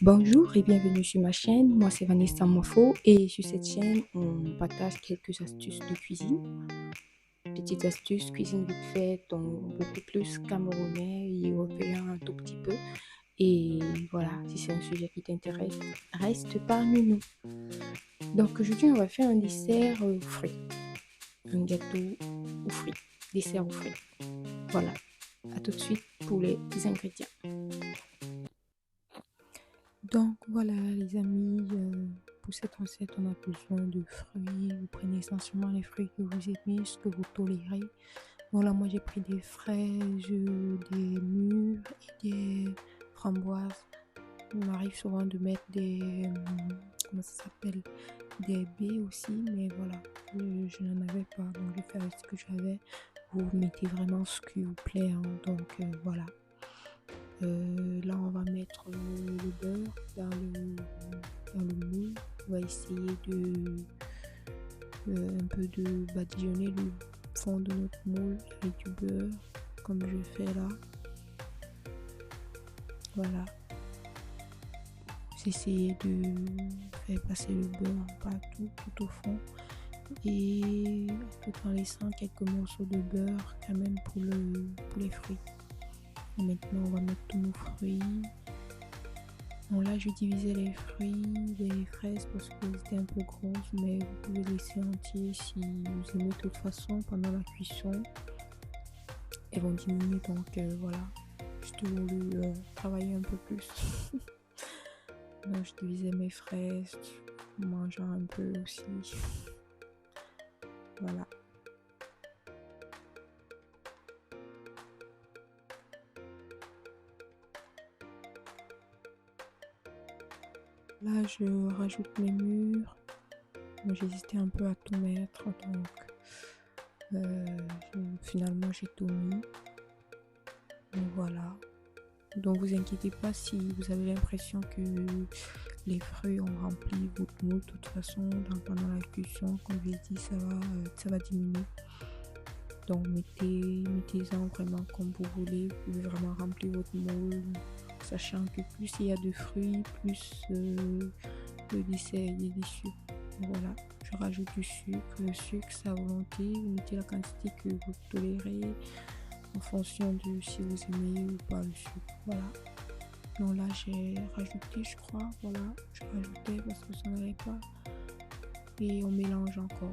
Bonjour et bienvenue sur ma chaîne, moi c'est Vanessa Mofo et sur cette chaîne on partage quelques astuces de cuisine, petites astuces cuisine vite fait, donc beaucoup plus camerounais et européen un tout petit peu. Et voilà, si c'est un sujet qui t'intéresse, reste parmi nous. Donc aujourd'hui on va faire un dessert aux fruits, un gâteau aux fruits, dessert aux fruits. Voilà, à tout de suite pour les ingrédients. Donc voilà les amis, pour cette recette on a besoin de fruits. Vous prenez essentiellement les fruits que vous aimez, ce que vous tolérez. Voilà, moi j'ai pris des fraises, des mûres et des framboises. Il m'arrive souvent de mettre des, comment ça s'appelle, des baies aussi, mais voilà, je n'en avais pas, donc je fais avec ce que j'avais. Vous mettez vraiment ce qui vous plaît, hein, donc voilà. Là, on va mettre le beurre dans le moule. On va essayer de un peu de badigeonner le fond de notre moule avec du beurre, comme je fais là. Voilà. Vous essayez de faire passer le beurre partout, tout au fond. Et tout en laissant quelques morceaux de beurre quand même pour les fruits. Et maintenant, on va mettre tous nos fruits. Bon là je divisais les fruits, les fraises parce qu'elles étaient un peu grosses, mais vous pouvez laisser entier si vous aimez. De toute façon pendant la cuisson elles vont diminuer, donc voilà, j'ai voulu travailler un peu plus. Donc je divisais mes fraises, mangeant un peu aussi. Voilà. Là je rajoute mes mûres. Moi j'hésitais un peu à tout mettre, donc finalement j'ai tout mis. Donc voilà. Donc vous inquiétez pas si vous avez l'impression que les fruits ont rempli votre moule. De toute façon, pendant la cuisson, comme je l'ai dit, ça va diminuer. Donc mettez-en vraiment comme vous voulez. Vous pouvez vraiment remplir votre moule, sachant que plus il y a de fruits, plus le dessert est délicieux. Voilà, je rajoute du sucre. Le sucre, c'est à volonté. Vous mettez la quantité que vous tolérez en fonction de si vous aimez ou pas le sucre. Voilà. Donc là j'ai rajouté, je crois, voilà, je rajoutais parce que ça n'allait pas. Et on mélange encore.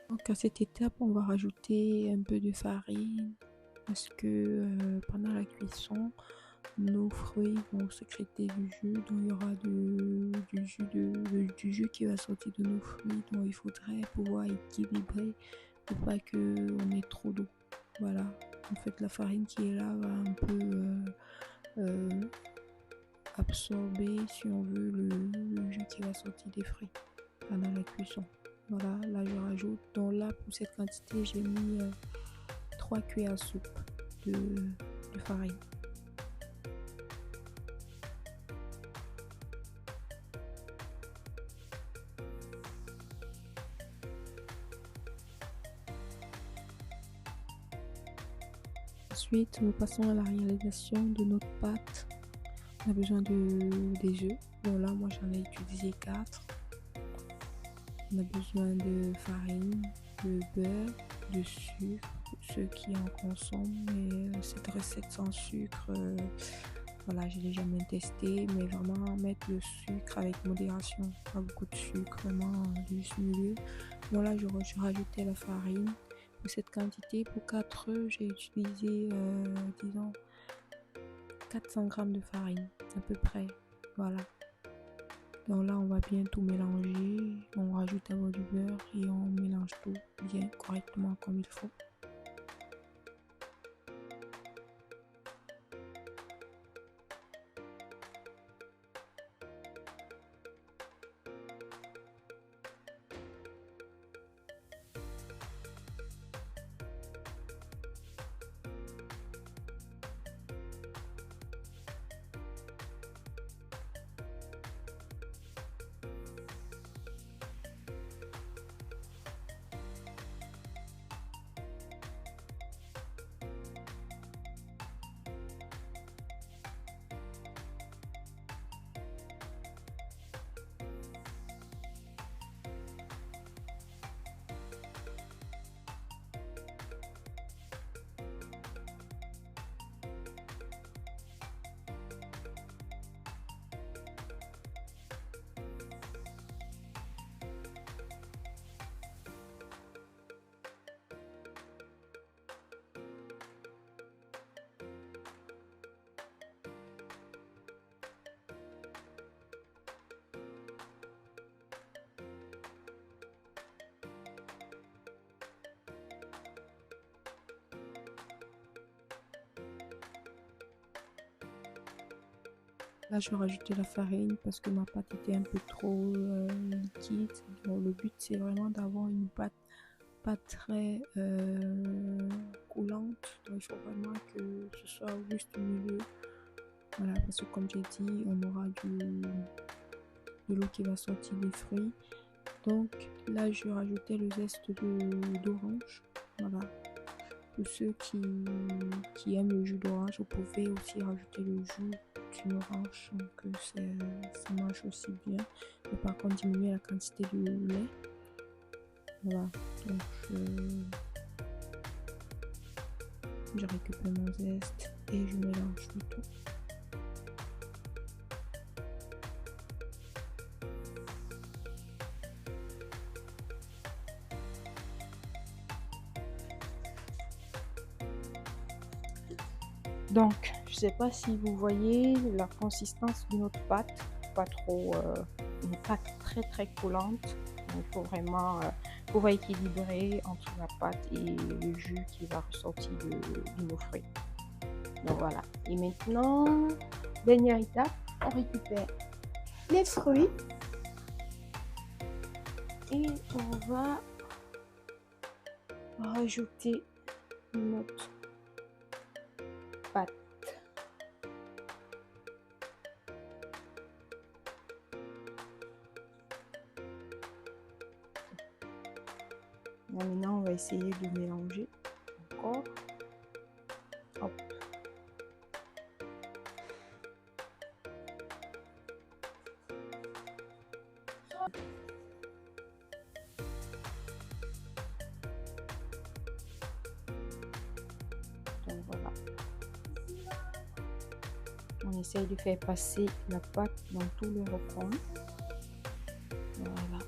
Donc à cette étape, on va rajouter un peu de farine parce que pendant la cuisson, nos fruits vont sécréter du jus, donc il y aura du jus qui va sortir de nos fruits, donc il faudrait pouvoir équilibrer pour pas qu'on ait trop d'eau. Voilà, en fait la farine qui est là va un peu absorber, si on veut, le jus qui va sortir des fruits pendant la cuisson. Voilà, là je rajoute, donc là pour cette quantité j'ai mis 3 cuillères à soupe de farine. Ensuite, nous passons à la réalisation de notre pâte. On a besoin des œufs. Bon là, moi j'en ai utilisé 4. On a besoin de farine, de beurre, de sucre, pour ceux qui en consomment. Mais cette recette sans sucre, voilà, je l'ai jamais testé. Mais vraiment mettre le sucre avec modération, pas beaucoup de sucre, vraiment juste milieu. Bon là, je rajoutais la farine. Pour cette quantité, pour 4 œufs, j'ai utilisé, disons, 400 g de farine, à peu près. Voilà. Donc là, on va bien tout mélanger. On rajoute d'abord du beurre et on mélange tout bien correctement comme il faut. Là, je vais rajouter la farine parce que ma pâte était un peu trop liquide. Donc, le but, c'est vraiment d'avoir une pâte pas très coulante. Donc, il faut vraiment que ce soit juste au milieu. Voilà, parce que comme j'ai dit, on aura de l'eau qui va sortir des fruits. Donc, là, je vais rajouter le zeste d'orange. Voilà. Pour ceux qui aiment le jus d'orange, vous pouvez aussi rajouter le jus d'une orange, donc ça marche aussi bien. Mais par contre, diminuer la quantité de lait. Voilà, donc je récupère mon zeste et je mélange le tout. Donc, je sais pas si vous voyez la consistance de notre pâte, pas trop, une pâte très collante. Il faut vraiment pouvoir équilibrer entre la pâte et le jus qui va ressortir de nos fruits. Donc voilà. Et maintenant, dernière étape, on récupère les fruits et on va rajouter notre pâte. Maintenant, on va essayer de mélanger encore. Hop. Donc voilà. On essaye de faire passer la pâte dans tout le recoin. Voilà.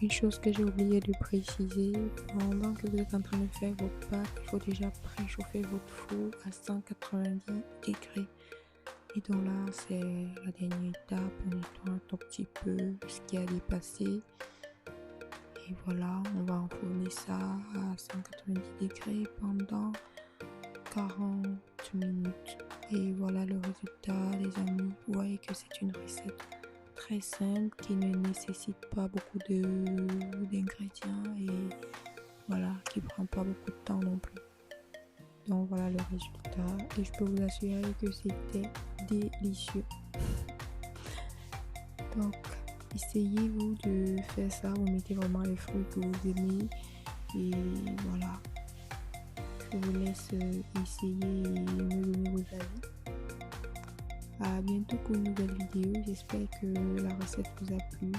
Une chose que j'ai oublié de préciser, pendant que vous êtes en train de faire votre pâte, il faut déjà préchauffer votre four à 190 degrés. Et donc là, c'est la dernière étape, on nettoie un tout petit peu ce qui a dépassé. Et voilà, on va enfourner ça à 190 degrés pendant 40 minutes. Et voilà le résultat, les amis. Vous voyez que c'est une recette très simple qui ne nécessite pas beaucoup d'ingrédients et voilà, qui prend pas beaucoup de temps non plus. Donc voilà le résultat et je peux vous assurer que c'était délicieux. Donc essayez-vous de faire ça, vous mettez vraiment les fruits que vous aimez et voilà. Je vous laisse essayer et me donner vos avis. À bientôt pour une nouvelle vidéo. J'espère que la recette vous a plu.